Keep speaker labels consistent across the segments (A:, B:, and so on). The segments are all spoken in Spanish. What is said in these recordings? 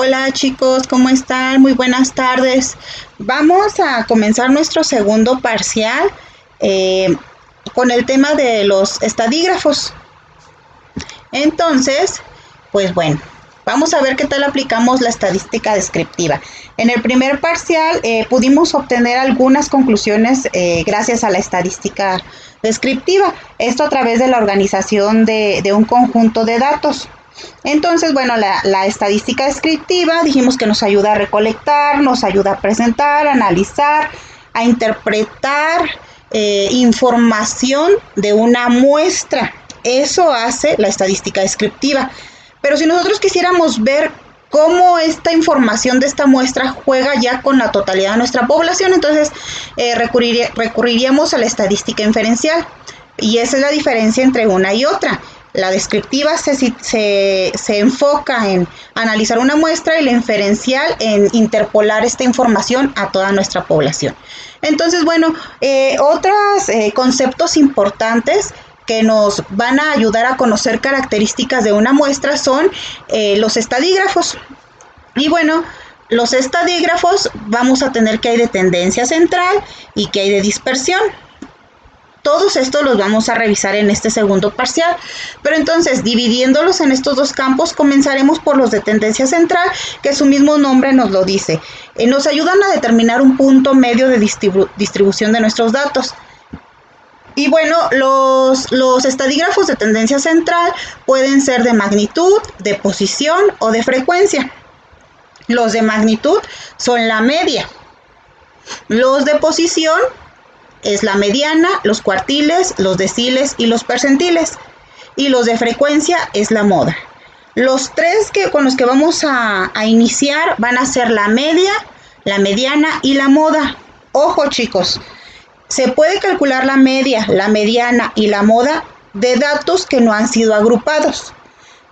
A: Hola chicos, ¿cómo están? Muy buenas tardes. Vamos a comenzar nuestro segundo parcial con el tema de los estadígrafos. Entonces, pues bueno, vamos a ver qué tal aplicamos la estadística descriptiva. En el primer parcial pudimos obtener algunas conclusiones gracias a la estadística descriptiva. Esto a través de la organización de un conjunto de datos. Entonces, bueno, la estadística descriptiva dijimos que nos ayuda a recolectar, nos ayuda a presentar, a analizar, a interpretar información de una muestra. Eso hace la estadística descriptiva. Pero si nosotros quisiéramos ver cómo esta información de esta muestra juega ya con la totalidad de nuestra población, entonces recurriríamos a la estadística inferencial. Y esa es la diferencia entre una y otra. La descriptiva se enfoca en analizar una muestra y la inferencial en interpolar esta información a toda nuestra población. Entonces, bueno, otros conceptos importantes que nos van a ayudar a conocer características de una muestra son los estadígrafos. Y bueno, los estadígrafos vamos a tener que hay de tendencia central y que hay de dispersión. Todos estos los vamos a revisar en este segundo parcial, pero entonces dividiéndolos en estos dos campos comenzaremos por los de tendencia central, que su mismo nombre nos lo dice. Nos ayudan a determinar un punto medio de distribución de nuestros datos. Y bueno, los estadígrafos de tendencia central pueden ser de magnitud, de posición o de frecuencia. Los de magnitud son la media. Los de posición es la mediana, los cuartiles, los deciles y los percentiles. Y los de frecuencia es la moda. Los tres con los que vamos a iniciar van a ser la media, la mediana y la moda. Ojo chicos, se puede calcular la media, la mediana y la moda de datos que no han sido agrupados.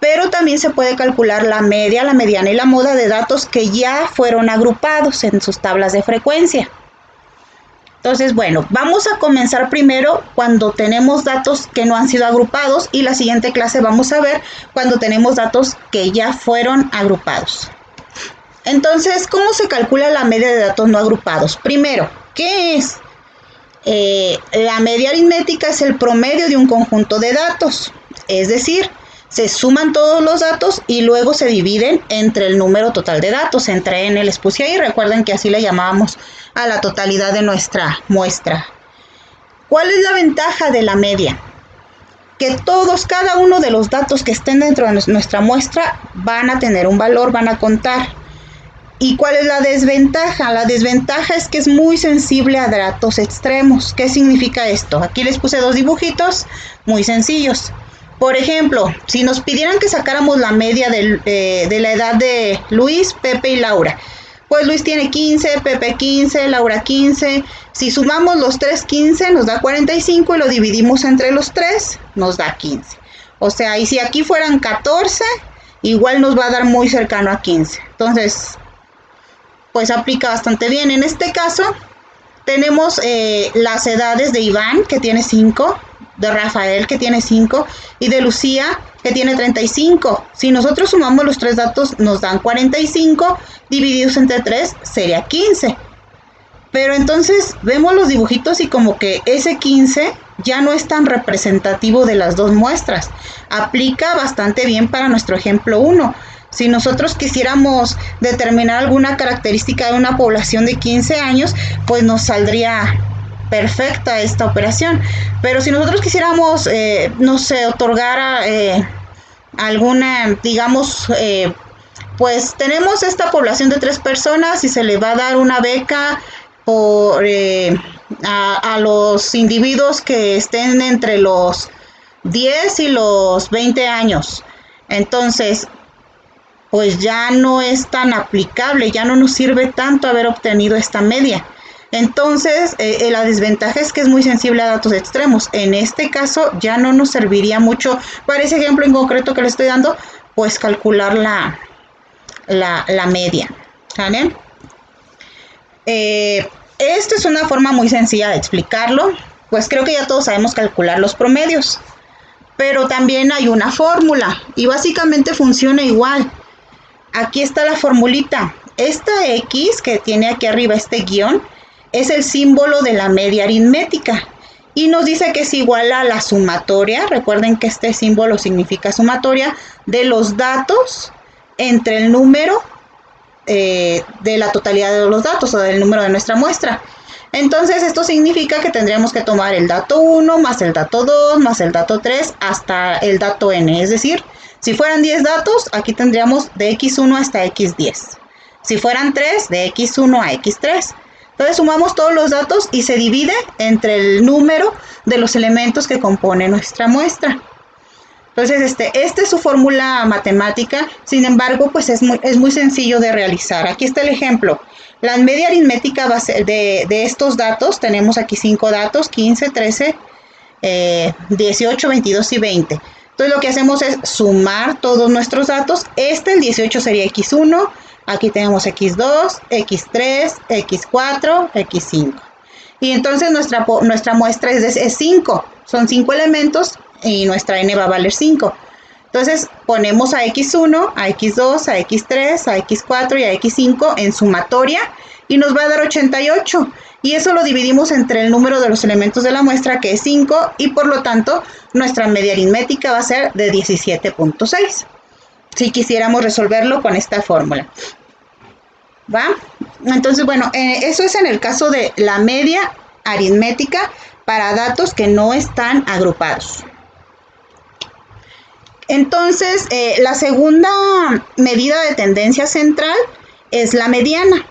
A: Pero también se puede calcular la media, la mediana y la moda de datos que ya fueron agrupados en sus tablas de frecuencia. Entonces, bueno, vamos a comenzar primero cuando tenemos datos que no han sido agrupados y la siguiente clase vamos a ver cuando tenemos datos que ya fueron agrupados. Entonces, ¿cómo se calcula la media de datos no agrupados? Primero, ¿qué es? La media aritmética es el promedio de un conjunto de datos, es decir, se suman todos los datos y luego se dividen entre el número total de datos. Entre en les puse ahí, recuerden que así le llamábamos a la totalidad de nuestra muestra. ¿Cuál es la ventaja de la media? Que cada uno de los datos que estén dentro de nuestra muestra van a tener un valor, van a contar. ¿Y cuál es la desventaja? La desventaja es que es muy sensible a datos extremos. ¿Qué significa esto? Aquí les puse dos dibujitos muy sencillos. Por ejemplo, si nos pidieran que sacáramos la media de la edad de Luis, Pepe y Laura, pues Luis tiene 15, Pepe 15, Laura 15. Si sumamos los 3, 15, nos da 45 y lo dividimos entre los 3, nos da 15. O sea, y si aquí fueran 14, igual nos va a dar muy cercano a 15. Entonces, pues aplica bastante bien. En este caso, tenemos las edades de Iván, que tiene 5, de Rafael, que tiene 5, y de Lucía, que tiene 35. Si nosotros sumamos los tres datos, nos dan 45, divididos entre 3, sería 15. Pero entonces vemos los dibujitos y como que ese 15 ya no es tan representativo de las dos muestras. Aplica bastante bien para nuestro ejemplo 1. Si nosotros quisiéramos determinar alguna característica de una población de 15 años, pues nos saldría perfecta esta operación. Pero si nosotros quisiéramos, no sé, otorgar alguna, digamos, pues tenemos esta población de 3 personas y se le va a dar una beca por a los individuos que estén entre los 10 y los 20 años. Entonces, pues ya no es tan aplicable, ya no nos sirve tanto haber obtenido esta media. Entonces, la desventaja es que es muy sensible a datos extremos. En este caso, ya no nos serviría mucho, para ese ejemplo en concreto que le estoy dando, pues calcular la media. ¿Vale? Esta es una forma muy sencilla de explicarlo, pues creo que ya todos sabemos calcular los promedios. Pero también hay una fórmula y básicamente funciona igual. aquí está la formulita. Esta X que tiene aquí arriba este guión es el símbolo de la media aritmética y nos dice que es igual a la sumatoria. Recuerden que este símbolo significa sumatoria de los datos entre el número de la totalidad de los datos o del número de nuestra muestra. Entonces esto significa que tendríamos que tomar el dato 1 más el dato 2 más el dato 3 hasta el dato n. Es decir, si fueran 10 datos, aquí tendríamos de x1 hasta x10. Si fueran 3, de x1 a x3. Entonces sumamos todos los datos y se divide entre el número de los elementos que compone nuestra muestra. Entonces, esta es su fórmula matemática. Sin embargo, pues es muy sencillo de realizar. Aquí está el ejemplo. La media aritmética va a ser de estos datos. Tenemos aquí 5 datos, 15, 13, 18, 22 y 20. Entonces, lo que hacemos es sumar todos nuestros datos. El 18 sería x1. Aquí tenemos x2, x3, x4, x5. Y entonces nuestra muestra es 5. Son 5 elementos y nuestra n va a valer 5. Entonces ponemos a x1, a x2, a x3, a x4 y a x5 en sumatoria y nos va a dar 88. Y eso lo dividimos entre el número de los elementos de la muestra, que es 5, y por lo tanto nuestra media aritmética va a ser de 17.6. Si quisiéramos resolverlo con esta fórmula. ¿Va? Entonces, bueno, eso es en el caso de la media aritmética para datos que no están agrupados. Entonces, la segunda medida de tendencia central es la mediana.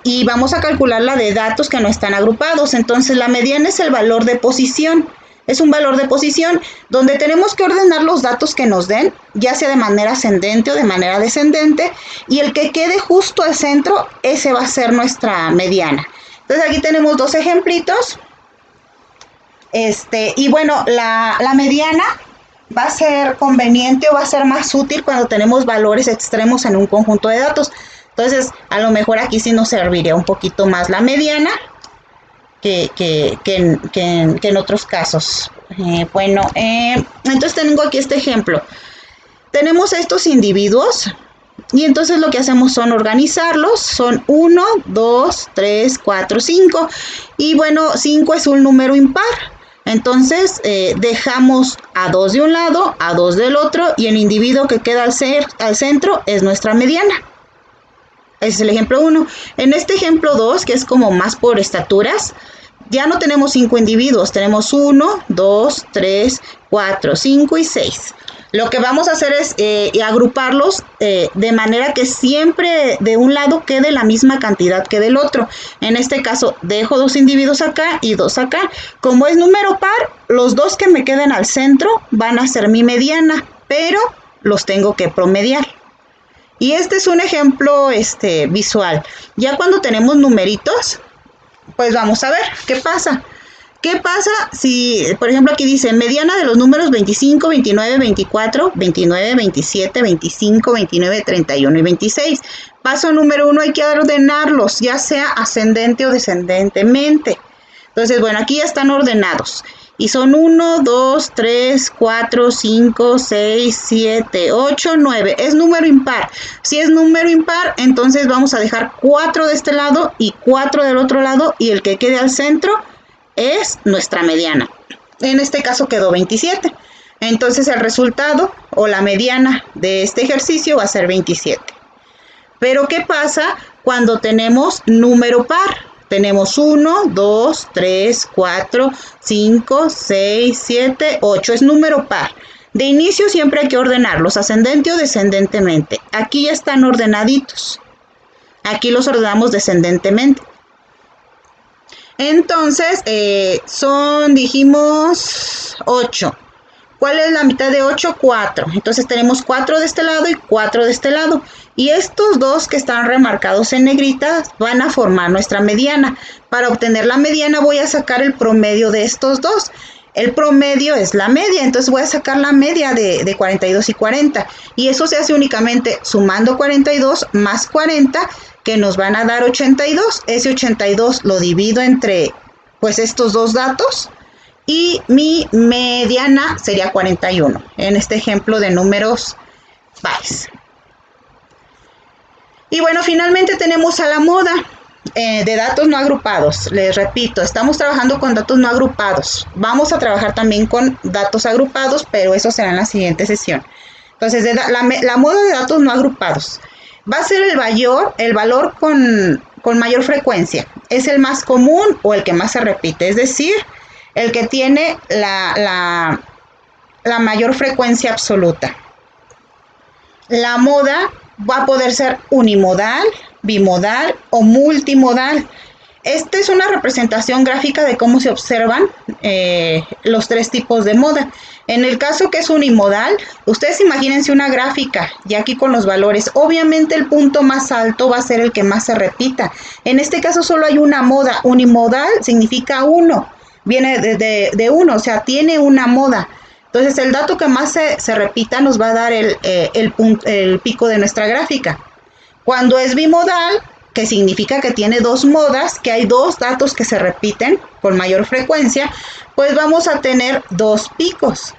A: Y vamos a calcularla de datos que no están agrupados. Entonces, la mediana es el valor de posición. Es un valor de posición donde tenemos que ordenar los datos que nos den, ya sea de manera ascendente o de manera descendente, y el que quede justo al centro, ese va a ser nuestra mediana. Entonces aquí tenemos dos ejemplitos. Y bueno, la mediana va a ser conveniente o va a ser más útil cuando tenemos valores extremos en un conjunto de datos. Entonces, a lo mejor aquí sí nos serviría un poquito más la mediana que en otros casos. Entonces tengo aquí este ejemplo. Tenemos estos individuos y entonces lo que hacemos son organizarlos. Son 1, 2, 3, 4, 5. Y bueno, 5 es un número impar. Entonces dejamos a 2 de un lado, a 2 del otro, y el individuo que queda al centro es nuestra mediana. Ese es el ejemplo 1. En este ejemplo 2, que es como más por estaturas, ya no tenemos 5 individuos, tenemos 1, 2, 3, 4, 5 y 6. Lo que vamos a hacer es agruparlos de manera que siempre de un lado quede la misma cantidad que del otro. En este caso, dejo 2 individuos acá y 2 acá. Como es número par, los 2 que me queden al centro van a ser mi mediana, pero los tengo que promediar. Y este es un ejemplo visual. Ya cuando tenemos numeritos, pues vamos a ver qué pasa. ¿Qué pasa si, por ejemplo, aquí dice mediana de los números 25, 29, 24, 29, 27, 25, 29, 31 y 26? Paso número 1, hay que ordenarlos, ya sea ascendente o descendentemente. Entonces, bueno, aquí ya están ordenados. Y son 1, 2, 3, 4, 5, 6, 7, 8, 9. Es número impar. Si es número impar, entonces vamos a dejar 4 de este lado y 4 del otro lado. Y el que quede al centro es nuestra mediana. En este caso quedó 27. Entonces el resultado o la mediana de este ejercicio va a ser 27. Pero ¿qué pasa cuando tenemos número par? Tenemos 1, 2, 3, 4, 5, 6, 7, 8. Es número par. De inicio siempre hay que ordenarlos, ascendente o descendentemente. Aquí ya están ordenaditos. Aquí los ordenamos descendentemente. Entonces, dijimos 8. ¿Cuál es la mitad de 8? 4. Entonces tenemos 4 de este lado y 4 de este lado. Y estos dos que están remarcados en negrita van a formar nuestra mediana. Para obtener la mediana voy a sacar el promedio de estos dos. El promedio es la media, entonces voy a sacar la media de 42 y 40. Y eso se hace únicamente sumando 42 más 40, que nos van a dar 82. Ese 82 lo divido entre pues estos dos datos. Y mi mediana sería 41, en este ejemplo de números pares. Y bueno, finalmente tenemos a la moda de datos no agrupados. Les repito, estamos trabajando con datos no agrupados. Vamos a trabajar también con datos agrupados, pero eso será en la siguiente sesión. Entonces, la moda de datos no agrupados va a ser el valor con mayor frecuencia. Es el más común o el que más se repite, es decir, el que tiene la mayor frecuencia absoluta. La moda va a poder ser unimodal, bimodal o multimodal. Esta es una representación gráfica de cómo se observan los tres tipos de moda. En el caso que es unimodal, ustedes imagínense una gráfica, y aquí con los valores. Obviamente el punto más alto va a ser el que más se repita. En este caso solo hay una moda. Unimodal significa uno, viene de uno, o sea, tiene una moda. Entonces el dato que más se repita nos va a dar el pico de nuestra gráfica. Cuando es bimodal, que significa que tiene dos modas, que hay dos datos que se repiten con mayor frecuencia, pues vamos a tener dos picos.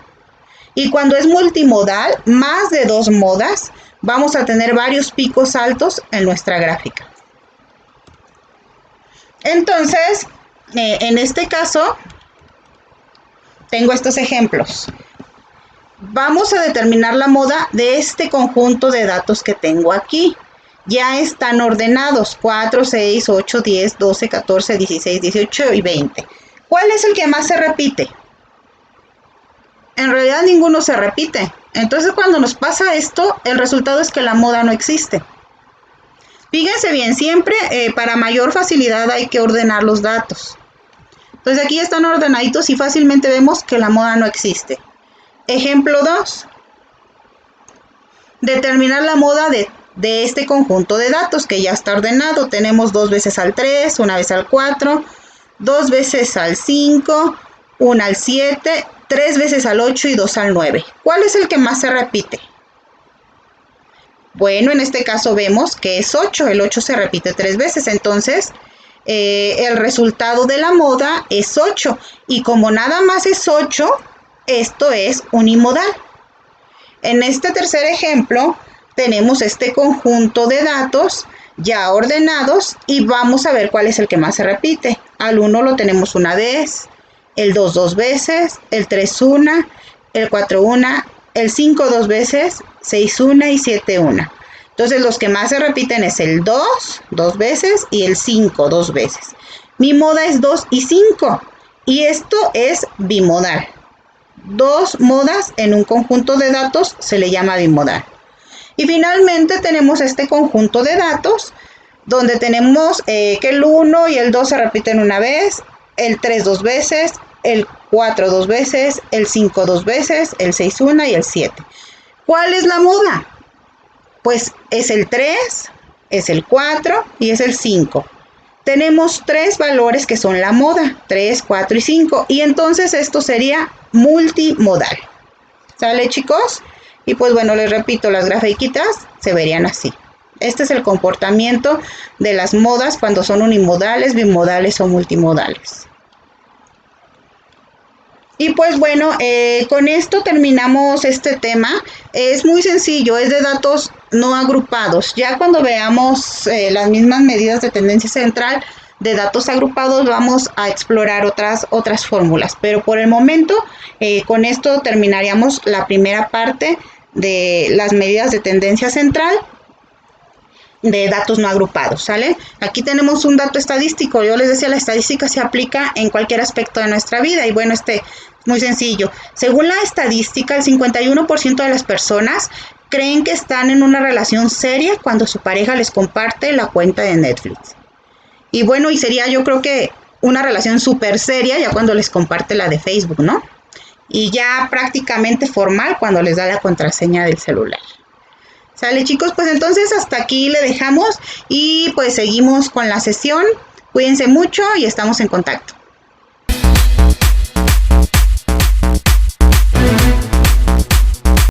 A: Y cuando es multimodal, más de dos modas, vamos a tener varios picos altos en nuestra gráfica. Entonces, en este caso, tengo estos ejemplos. Vamos a determinar la moda de este conjunto de datos que tengo aquí. Ya están ordenados, 4, 6, 8, 10, 12, 14, 16, 18 y 20. ¿Cuál es el que más se repite? En realidad ninguno se repite. Entonces cuando nos pasa esto, el resultado es que la moda no existe. Fíjense bien, siempre para mayor facilidad hay que ordenar los datos. Entonces aquí están ordenaditos y fácilmente vemos que la moda no existe. Ejemplo 2. Determinar la moda de este conjunto de datos que ya está ordenado. Tenemos 2 veces al 3, 1 vez al 4, 2 veces al 5, 1 al 7, 3 veces al 8 y 2 al 9. ¿Cuál es el que más se repite? Bueno, en este caso vemos que es 8. El 8 se repite 3 veces. Entonces, el resultado de la moda es 8. Y como nada más es 8, esto es unimodal. En este tercer ejemplo, tenemos este conjunto de datos ya ordenados y vamos a ver cuál es el que más se repite. Al 1 lo tenemos una vez, el 2 dos veces, el 3 una, el 4 una, el 5 dos veces, 6 una y 7 una. Entonces los que más se repiten es el 2 dos veces y el 5 dos veces. Mi moda es 2 y 5 y esto es bimodal. Dos modas en un conjunto de datos se le llama bimodal. Y finalmente tenemos este conjunto de datos donde tenemos que el 1 y el 2 se repiten una vez, el 3 dos veces, el 4 dos veces, el 5 dos veces, el 6 una y el 7. ¿Cuál es la moda? Pues es el 3, es el 4 y es el 5. Tenemos tres valores que son la moda, 3, 4 y 5. Y entonces esto sería multimodal. ¿Sale, chicos? Y pues bueno, les repito, las grafiquitas se verían así. Este es el comportamiento de las modas cuando son unimodales, bimodales o multimodales. Y pues bueno, con esto terminamos este tema. Es muy sencillo, es de datos no agrupados. Ya cuando veamos las mismas medidas de tendencia central de datos agrupados, vamos a explorar otras fórmulas. Pero por el momento, con esto terminaríamos la primera parte de las medidas de tendencia central de datos no agrupados, ¿sale? Aquí tenemos un dato estadístico. Yo les decía, la estadística se aplica en cualquier aspecto de nuestra vida. Y bueno, muy sencillo. Según la estadística, el 51% de las personas creen que están en una relación seria cuando su pareja les comparte la cuenta de Netflix. Y bueno, y sería yo creo que una relación súper seria ya cuando les comparte la de Facebook, ¿no? Y ya prácticamente formal cuando les da la contraseña del celular. ¿Sale, chicos? Pues entonces hasta aquí le dejamos y pues seguimos con la sesión. Cuídense mucho y estamos en contacto.